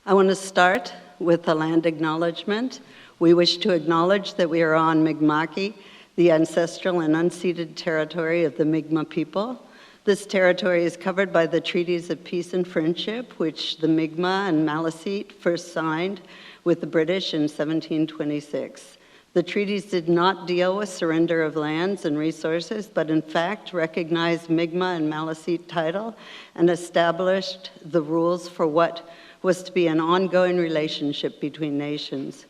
I want to start with a land acknowledgement. We wish to acknowledge that we are on Mi'kma'ki, the ancestral and unceded territory of the Mi'kmaq people. This territory is covered by the Treaties of Peace and Friendship, which the Mi'kmaq and Maliseet first signed with the British in 1726. The treaties did not deal with surrender of lands and resources, but in fact recognized Mi'kmaq and Maliseet title and established the rules for what was to be an ongoing relationship between nations.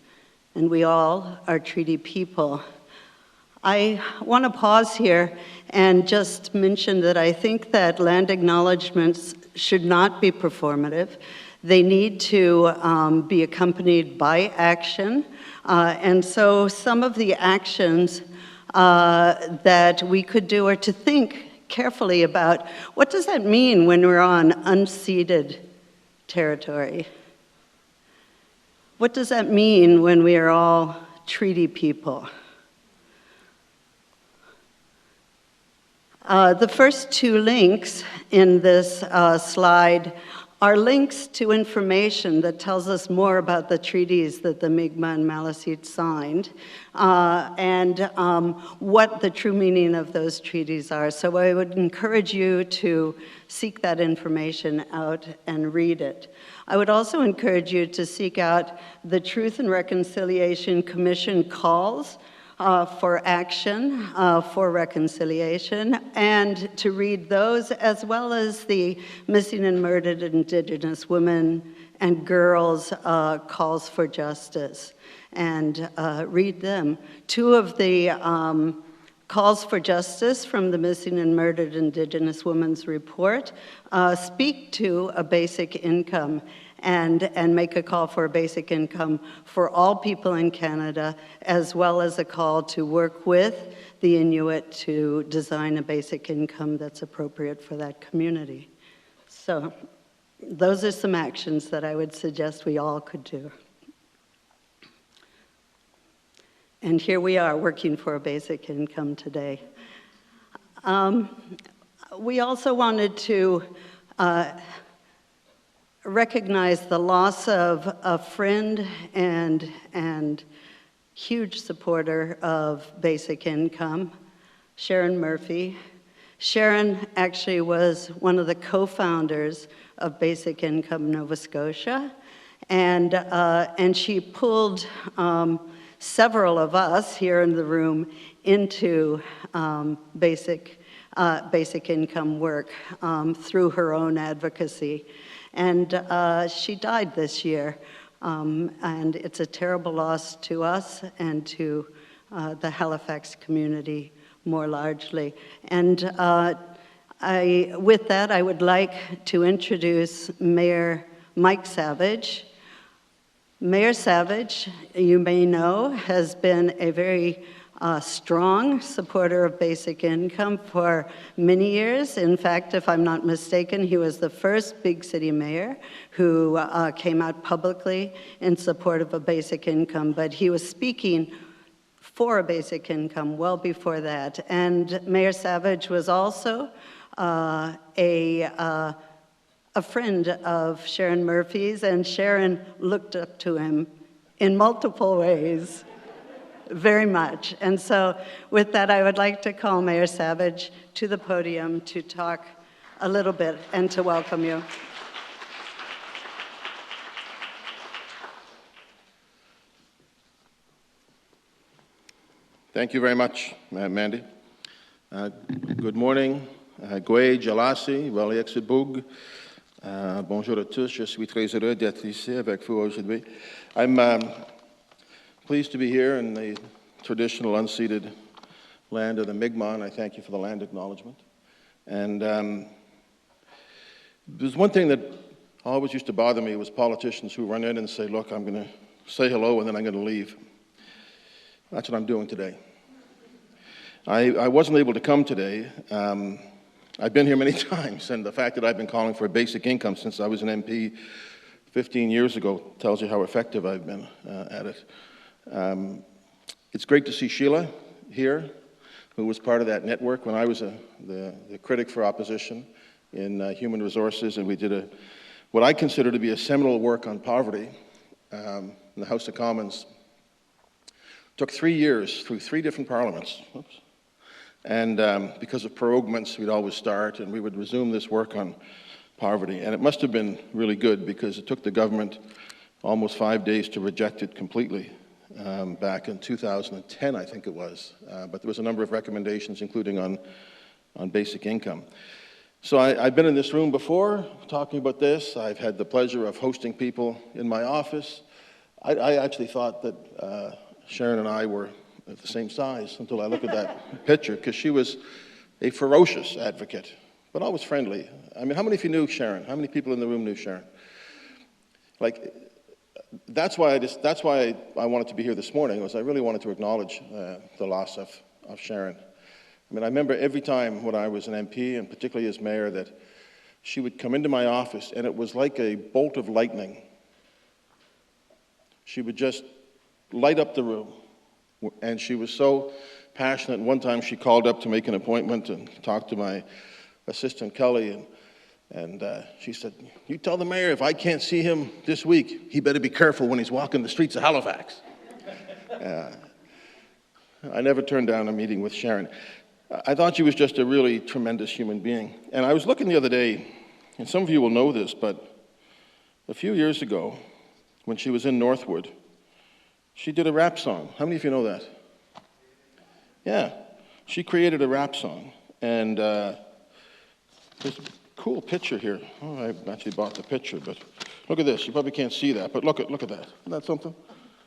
And we all are treaty people. I want to pause here and just mention that I think that land acknowledgements should not be performative. They need to be accompanied by action. And so some of the actions that we could do are to think carefully about what does that mean when we're on unceded territory? What does that mean when we are all treaty people? The first two links in this slide are links to information that tells us more about the treaties that the Mi'kmaq and Maliseet signed and what the true meaning of those treaties are. So I would encourage you to seek that information out and read it. I would also encourage you to seek out the Truth and Reconciliation Commission calls for action, for reconciliation, and to read those, as well as the Missing and Murdered Indigenous Women and Girls calls for justice, and read them. Two of the calls for justice from the Missing and Murdered Indigenous Women's report speak to a basic income and make a call for a basic income for all people in Canada, as well as a call to work with the Inuit to design a basic income that's appropriate for that community. So those are some actions that I would suggest we all could do. And here we are working for a basic income today. We also wanted to recognize the loss of a friend and huge supporter of basic income, Sharon Murphy. Sharon actually was one of the co-founders of Basic Income Nova Scotia, and she pulled several of us here in the room into basic income work through her own advocacy. And she died this year, and it's a terrible loss to us and to the Halifax community more largely. And with that, I would like to introduce Mayor Mike Savage. Mayor Savage, you may know, has been a very strong supporter of basic income for many years. In fact, if I'm not mistaken, he was the first big city mayor who came out publicly in support of a basic income, but he was speaking for a basic income well before that. And Mayor Savage was also a friend of Sharon Murphy's, and Sharon looked up to him in multiple ways. Very much. And so with that, I would like to call Mayor Savage to the podium to talk a little bit and to welcome you. Thank you very much, Mandy. Good morning. Goué, Jalasi, Waliexibug. Bonjour à tous. Je suis très heureux d'être ici avec vous aujourd'hui. I'm pleased to be here in the traditional unceded land of the Mi'kmaq, and I thank you for the land acknowledgement. And there's one thing that always used to bother me was politicians who run in and say, look, I'm going to say hello and then I'm going to leave. That's what I'm doing today. I wasn't able to come today. I've been here many times, and the fact that I've been calling for a basic income since I was an MP 15 years ago tells you how effective I've been at it. It's great to see Sheila here, who was part of that network when I was the critic for opposition in human resources, and we did what I consider to be a seminal work on poverty in the House of Commons. Took 3 years through 3 different parliaments. Oops. And because of proroguements, we'd always start, and we would resume this work on poverty. And it must have been really good, because it took the government almost 5 days to reject it completely back in 2010, I think it was. But there was a number of recommendations, including on basic income. So I've been in this room before talking about this. I've had the pleasure of hosting people in my office. I actually thought that Sharon and I were at the same size until I looked at that picture, because she was a ferocious advocate, but always friendly. I mean, how many of you knew Sharon? How many people in the room knew Sharon? Like, that's why I wanted to be here this morning, was I really wanted to acknowledge the loss of Sharon. I mean, I remember every time when I was an MP, and particularly as mayor, that she would come into my office, and it was like a bolt of lightning. She would just light up the room, and she was so passionate. One time she called up to make an appointment and talk to my assistant Kelly, and she said, "You tell the mayor if I can't see him this week, he better be careful when he's walking the streets of Halifax." I never turned down a meeting with Sharon. I thought she was just a really tremendous human being. And I was looking the other day, and some of you will know this, but a few years ago, when she was in Northwood, she did a rap song. How many of you know that? Yeah, she created a rap song. And there's a cool picture here. Oh, I actually bought the picture, but look at this. You probably can't see that, but look at that. Isn't that something?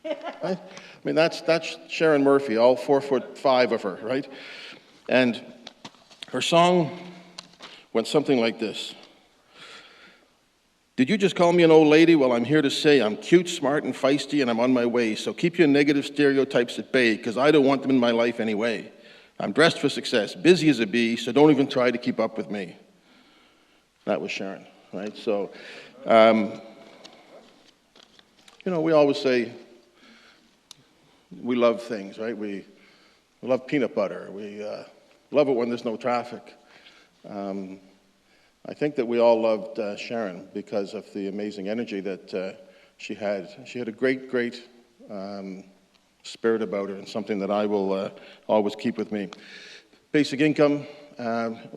Right? I mean, that's Sharon Murphy, all 4'5" of her, right? And her song went something like this. "Did you just call me an old lady? Well, I'm here to say I'm cute, smart, and feisty, and I'm on my way. So keep your negative stereotypes at bay, because I don't want them in my life anyway. I'm dressed for success, busy as a bee, so don't even try to keep up with me." That was Sharon, right? So, you know, we always say we love things, right? We love peanut butter. We love it when there's no traffic. I think that we all loved Sharon because of the amazing energy that she had. She had a great spirit about her, and something that I will always keep with me. Basic income,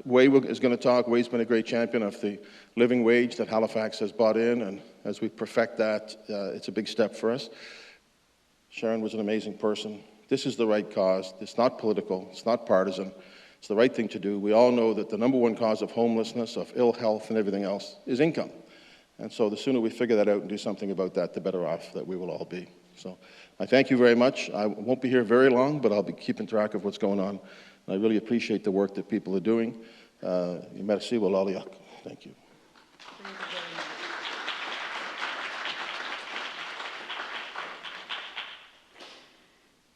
Waye is going to talk. Waye's been a great champion of the living wage that Halifax has brought in, and as we perfect that, it's a big step for us. Sharon was an amazing person. This is the right cause. It's not political. It's not partisan. It's the right thing to do. We all know that the number one cause of homelessness, of ill health, and everything else is income. And so the sooner we figure that out and do something about that, the better off that we will all be. So I thank you very much. I won't be here very long, but I'll be keeping track of what's going on. And I really appreciate the work that people are doing. Merci, Walaliak. Thank you.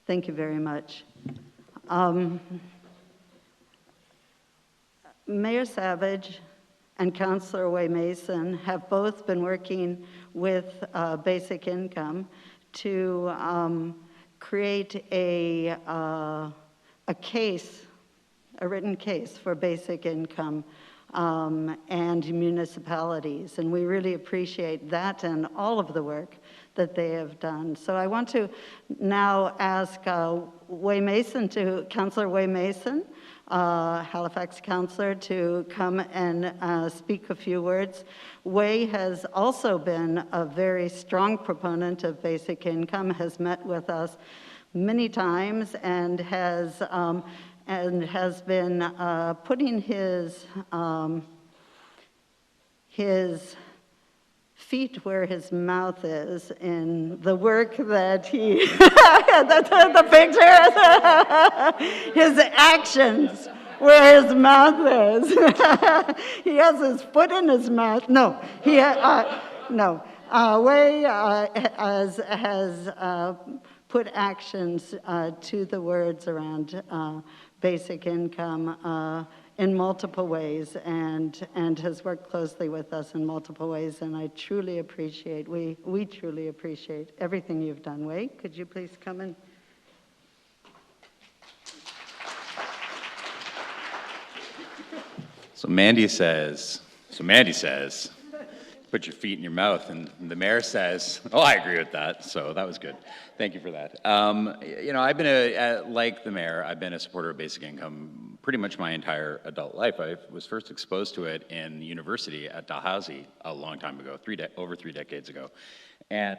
Thank you very much. Mayor Savage and Councillor Waye Mason have both been working with Basic Income to create a case, a written case for basic income and municipalities. And we really appreciate that and all of the work that they have done. So I want to now ask Councillor Waye Mason, Halifax councillor, to come and speak a few words. Waye has also been a very strong proponent of basic income, has met with us many times, and has been putting his feet where his mouth is in the work that he, the picture, his actions where his mouth is. He has his foot in his mouth. No, Waye has put actions to the words around basic income in multiple ways, and has worked closely with us in multiple ways, and I truly appreciate, we truly appreciate everything you've done. Waye, could you please come in? So Mandy says, put your feet in your mouth. And the mayor says, oh, I agree with that. So that was good. Thank you for that. I've been like the mayor, I've been a supporter of basic income pretty much my entire adult life. I was first exposed to it in university at Dalhousie a long time ago, over 3 decades ago. And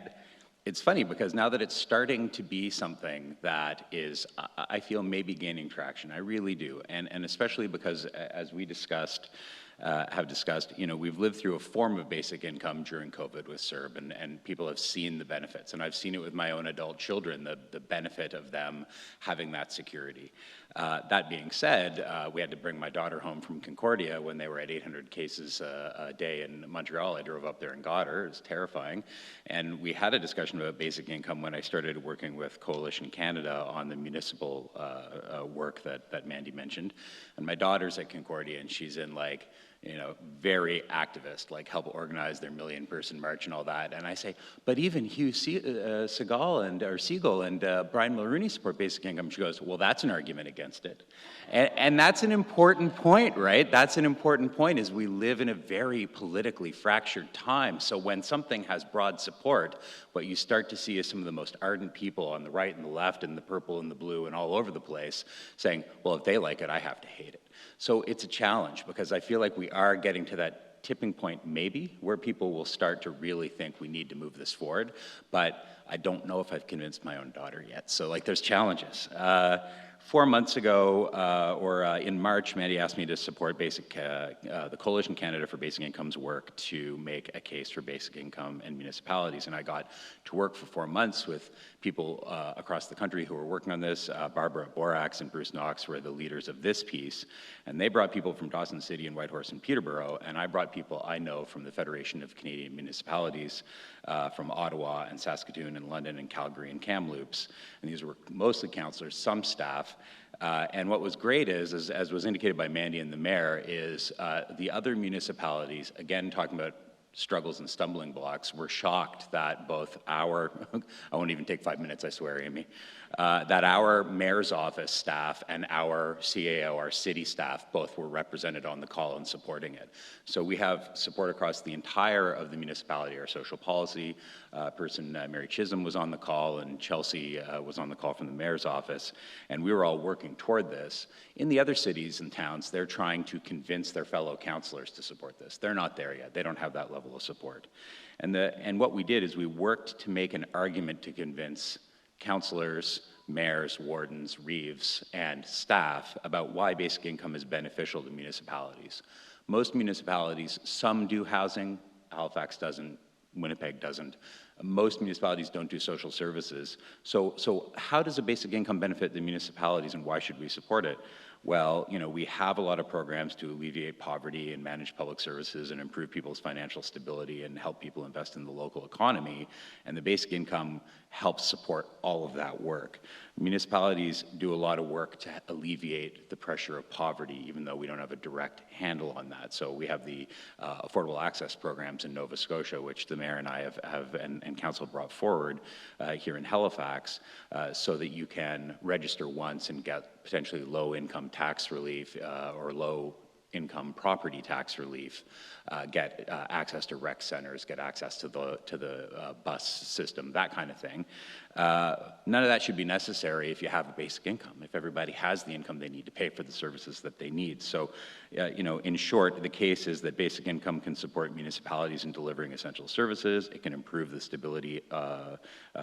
it's funny because now that it's starting to be something that is, I feel, maybe gaining traction. I really do. And especially because, as we have discussed, we've lived through a form of basic income during COVID with CERB, and people have seen the benefits. And I've seen it with my own adult children, the benefit of them having that security. That being said, we had to bring my daughter home from Concordia when they were at 800 cases a day in Montreal. I drove up there and got her. It was terrifying. And we had a discussion about basic income when I started working with Coalition Canada on the municipal work that Mandy mentioned. And my daughter's at Concordia, and she's in very activist, help organize their million-person march and all that. And I say, but even Hugh Siegel and Brian Mulrooney support basic income. She goes, well, that's an argument against it. And that's an important point, right? That's an important point, is we live in a very politically fractured time. So when something has broad support, what you start to see is some of the most ardent people on the right and the left and the purple and the blue and all over the place saying, well, if they like it, I have to hate it. So it's a challenge, because I feel like we are getting to that tipping point, maybe, where people will start to really think we need to move this forward. But I don't know if I've convinced my own daughter yet. So there's challenges. 4 months ago, in March, Mandy asked me to support the Coalition Canada for Basic Income's work to make a case for basic income in municipalities. And I got to work for 4 months with people across the country who were working on this. Barbara Borax and Bruce Knox were the leaders of this piece. And they brought people from Dawson City and Whitehorse and Peterborough. And I brought people I know from the Federation of Canadian Municipalities, from Ottawa and Saskatoon and London and Calgary and Kamloops. And these were mostly councillors, some staff. And what was great is, as was indicated by Mandy and the mayor, is the other municipalities, again talking about struggles and stumbling blocks, were shocked that both our, I won't even take 5 minutes, I swear, Amy, that our mayor's office staff and our CAO, our city staff, both were represented on the call and supporting it. So we have support across the entire of the municipality. Our social policy person, Mary Chisholm, was on the call, and Chelsea was on the call from the mayor's office, and we were all working toward this. In the other cities and towns, they're trying to convince their fellow councillors to support this. They're not there yet. They don't have that level of support. And what we did is we worked to make an argument to convince councillors, mayors, wardens, reeves, and staff about why basic income is beneficial to municipalities. Most municipalities, some do housing, Halifax doesn't, Winnipeg doesn't. Most municipalities don't do social services. So how does a basic income benefit the municipalities, and why should we support it? Well, we have a lot of programs to alleviate poverty and manage public services and improve people's financial stability and help people invest in the local economy. And the basic income helps support all of that work. Municipalities do a lot of work to alleviate the pressure of poverty, even though we don't have a direct handle on that. So we have the affordable access programs in Nova Scotia, which the mayor and I have and council brought forward here in Halifax, so that you can register once and get potentially low-income tax relief or low-income property tax relief, get access to rec centers, get access to the bus system, that kind of thing. None of that should be necessary if you have a basic income, if everybody has the income they need to pay for the services that they need. So, in short, the case is that basic income can support municipalities in delivering essential services. It can improve the stability,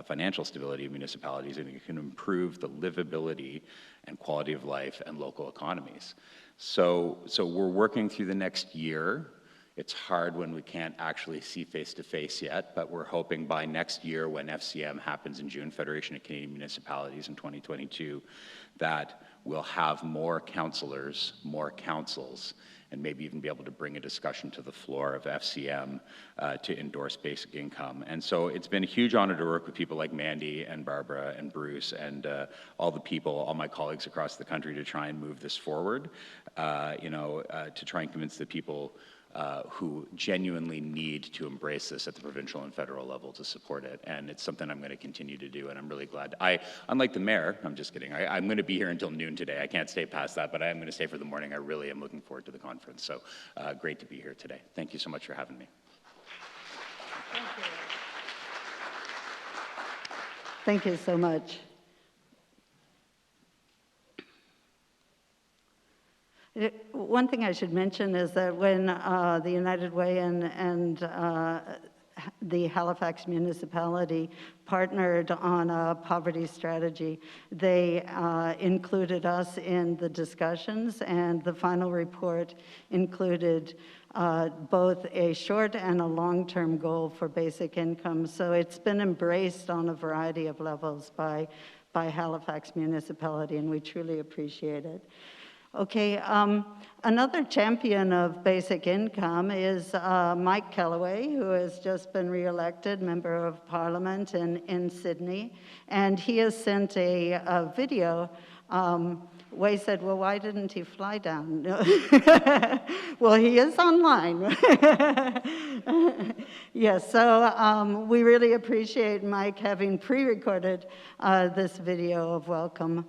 financial stability of municipalities, and it can improve the livability and quality of life and local economies. So we're working through the next year. It's hard when we can't actually see face-to-face yet, but we're hoping by next year, when FCM happens in June, Federation of Canadian Municipalities in 2022, that we'll have more councillors, more councils, and maybe even be able to bring a discussion to the floor of FCM to endorse basic income. And so it's been a huge honor to work with people like Mandy and Barbara and Bruce and all the people, all my colleagues across the country, to try and move this forward, to try and convince the people who genuinely need to embrace this at the provincial and federal level to support it. And it's something I'm going to continue to do, and I'm really glad. Unlike the mayor, I'm just kidding, I'm going to be here until noon today. I can't stay past that, but I am going to stay for the morning. I really am looking forward to the conference. So great to be here today. Thank you so much for having me. Thank you so much. One thing I should mention is that when the United Way and the Halifax municipality partnered on a poverty strategy, they included us in the discussions, and the final report included both a short and a long-term goal for basic income. So it's been embraced on a variety of levels by Halifax municipality, and we truly appreciate it. Okay, another champion of basic income is Mike Kelloway, who has just been re-elected Member of Parliament in Sydney, and he has sent a video. Waye said, well, why didn't he fly down? Well, he is online. Yes, so we really appreciate Mike having pre-recorded this video of welcome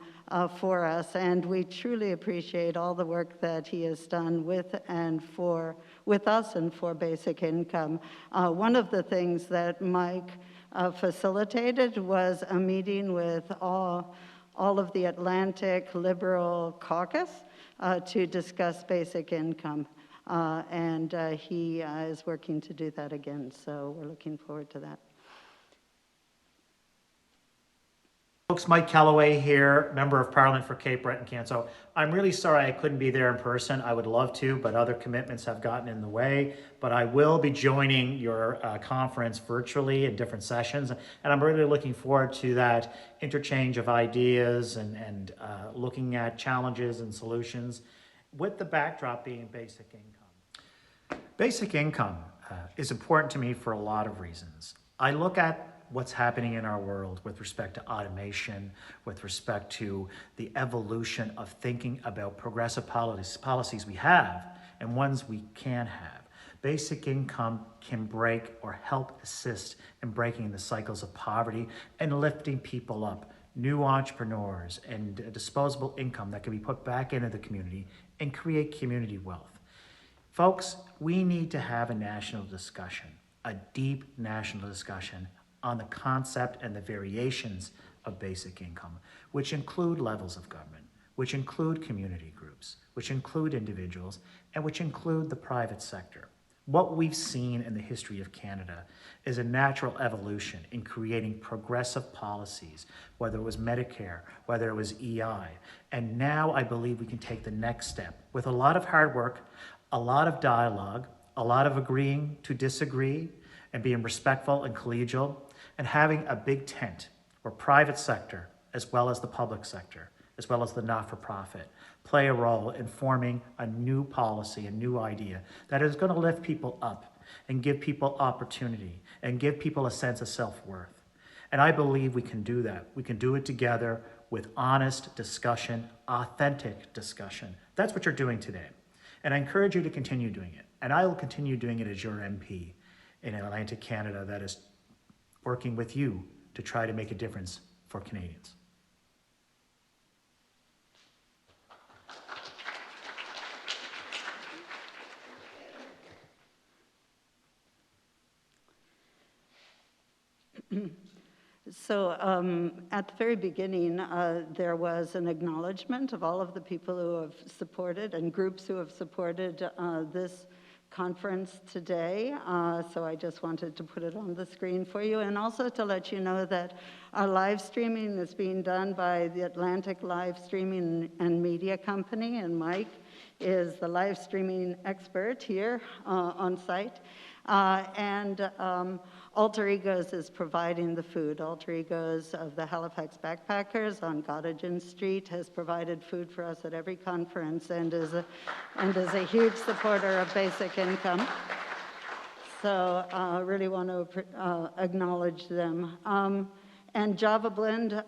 for us, and we truly appreciate all the work that he has done with us and for basic income. One of the things that Mike facilitated was a meeting with all of the Atlantic Liberal Caucus to discuss basic income, and he is working to do that again, so we're looking forward to that. Folks, Mike Kelloway here, Member of Parliament for Cape Breton-Canso. I'm really sorry I couldn't be there in person. I would love to, but other commitments have gotten in the way. But I will be joining your conference virtually in different sessions, and I'm really looking forward to that interchange of ideas and looking at challenges and solutions, with the backdrop being basic income. Basic income is important to me for a lot of reasons. I look at what's happening in our world with respect to automation, with respect to the evolution of thinking about progressive policies we have and ones we can have. Basic income can break or help assist in breaking the cycles of poverty and lifting people up, new entrepreneurs and disposable income that can be put back into the community and create community wealth. Folks, we need to have a national discussion, a deep national discussion on the concept and the variations of basic income, which include levels of government, which include community groups, which include individuals, and which include the private sector. What we've seen in the history of Canada is a natural evolution in creating progressive policies, whether it was Medicare, whether it was EI, and now I believe we can take the next step with a lot of hard work, a lot of dialogue, a lot of agreeing to disagree, and being respectful and collegial, and having a big tent where private sector, as well as the public sector, as well as the not-for-profit, play a role in forming a new policy, a new idea that is going to lift people up and give people opportunity and give people a sense of self-worth. And I believe we can do that. We can do it together with honest discussion, authentic discussion. That's what you're doing today. And I encourage you to continue doing it. And I will continue doing it as your MP in Atlantic Canada that is working with you to try to make a difference for Canadians. So at the very beginning, there was an acknowledgement of all of the people who have supported and groups who have supported this conference today. So I just wanted to put it on the screen for you, and also to let you know that our live streaming is being done by the Atlantic Live Streaming and Media Company, and Mike is the live streaming expert here on site. And Alter Egos is providing the food. Alter Egos of the Halifax Backpackers on Gottingen Street has provided food for us at every conference and is a huge supporter of basic income. So I really want to acknowledge them. And Java Blend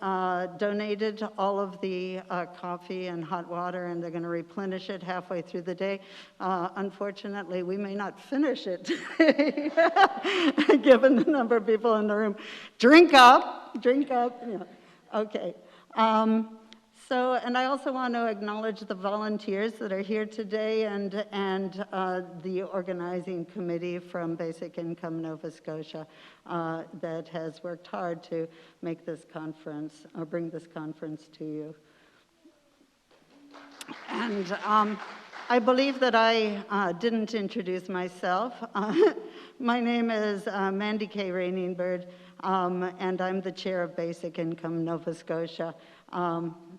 donated all of the coffee and hot water, and they're going to replenish it halfway through the day. Unfortunately, we may not finish it, given the number of people in the room. Drink up. Yeah. Okay. So, and I also want to acknowledge the volunteers that are here today and the organizing committee from Basic Income Nova Scotia that has worked hard to make this conference, or bring this conference to you. And I believe that I didn't introduce myself. My name is Mandy Kay-Raining Bird, and I'm the chair of Basic Income Nova Scotia.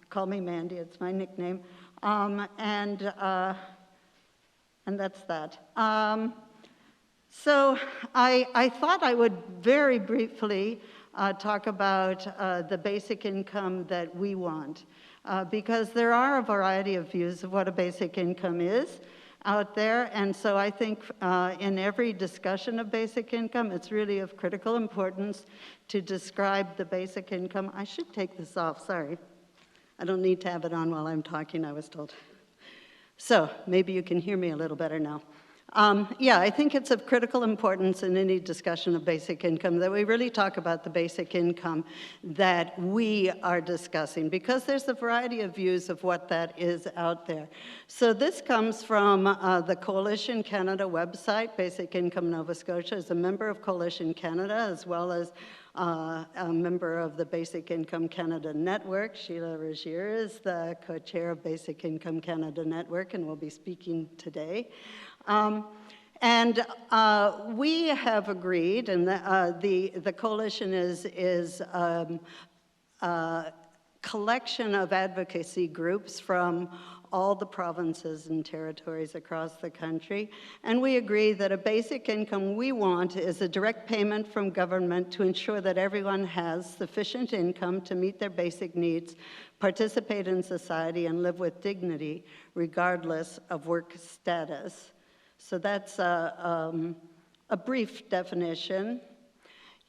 Call me Mandy, it's my nickname. And that's that. So I thought I would very briefly talk about the basic income that we want. Because there are a variety of views of what a basic income is out there, and so I think in every discussion of basic income, it's really of critical importance to describe the basic income. I should take this off, sorry. I don't need to have it on while I'm talking, I was told. So maybe you can hear me a little better now. Yeah, I think it's of critical importance in any discussion of basic income that we really talk about the basic income that we are discussing, because there's a variety of views of what that is out there. So this comes from the Coalition Canada website. Basic Income Nova Scotia is a member of Coalition Canada, as well as a member of the Basic Income Canada Network. Sheila Regier is the co-chair of Basic Income Canada Network and will be speaking today. We have agreed, and the coalition is a collection of advocacy groups from all the provinces and territories across the country, and we agree that a basic income we want is a direct payment from government to ensure that everyone has sufficient income to meet their basic needs, participate in society, and live with dignity, regardless of work status. So that's a brief definition.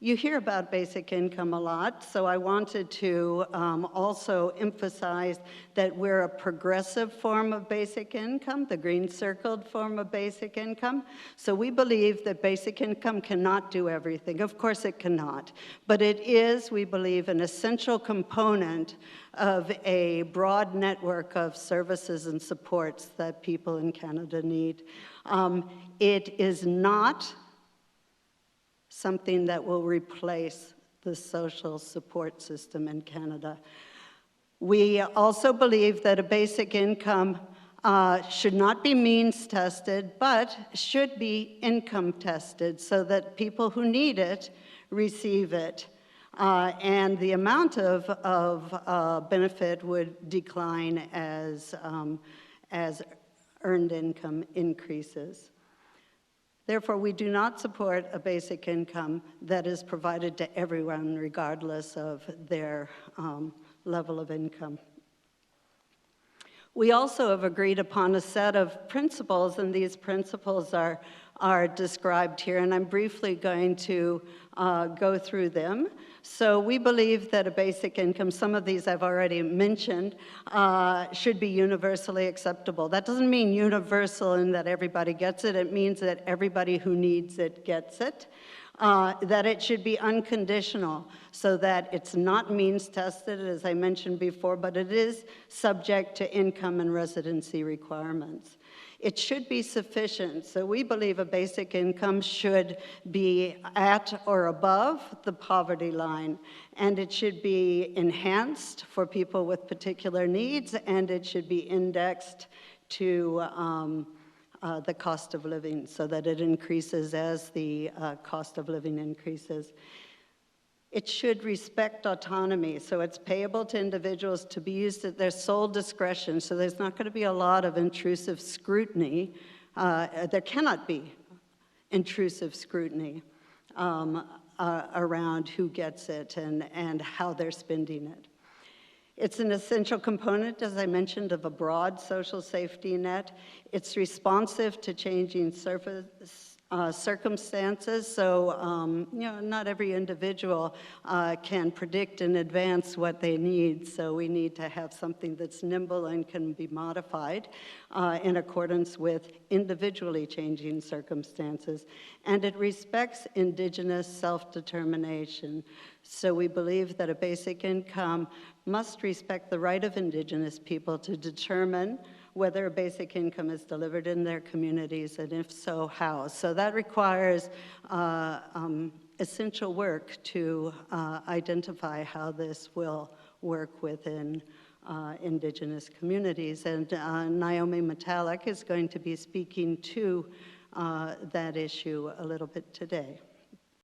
You hear about basic income a lot, so I wanted to also emphasize that we're a progressive form of basic income, the green circled form of basic income. So we believe that basic income cannot do everything. Of course it cannot, but it is, we believe, an essential component of a broad network of services and supports that people in Canada need. It is not something that will replace the social support system in Canada. We also believe that a basic income should not be means tested, but should be income tested so that people who need it receive it. And the amount of benefit would decline as earned income increases. Therefore, we do not support a basic income that is provided to everyone regardless of their level of income. We also have agreed upon a set of principles, and these principles are described here, and I'm briefly going to go through them. So we believe that a basic income, some of these I've already mentioned, should be universally acceptable. That doesn't mean universal in that everybody gets it. It means that everybody who needs it gets it. That it should be unconditional, so that it's not means tested, as I mentioned before, but it is subject to income and residency requirements. It should be sufficient, so we believe a basic income should be at or above the poverty line, and it should be enhanced for people with particular needs, and it should be indexed to the cost of living so that it increases as the cost of living increases. It should respect autonomy, so it's payable to individuals to be used at their sole discretion, so there's not going to be a lot of intrusive scrutiny. There cannot be intrusive scrutiny around who gets it and how they're spending it. It's an essential component, as I mentioned, of a broad social safety net. It's responsive to changing circumstances. So, not every individual can predict in advance what they need. So we need to have something that's nimble and can be modified in accordance with individually changing circumstances. And it respects Indigenous self-determination. So we believe that a basic income must respect the right of Indigenous people to determine whether a basic income is delivered in their communities, and if so, how. So that requires essential work to identify how this will work within Indigenous communities. And Naomi Metallic is going to be speaking to that issue a little bit today.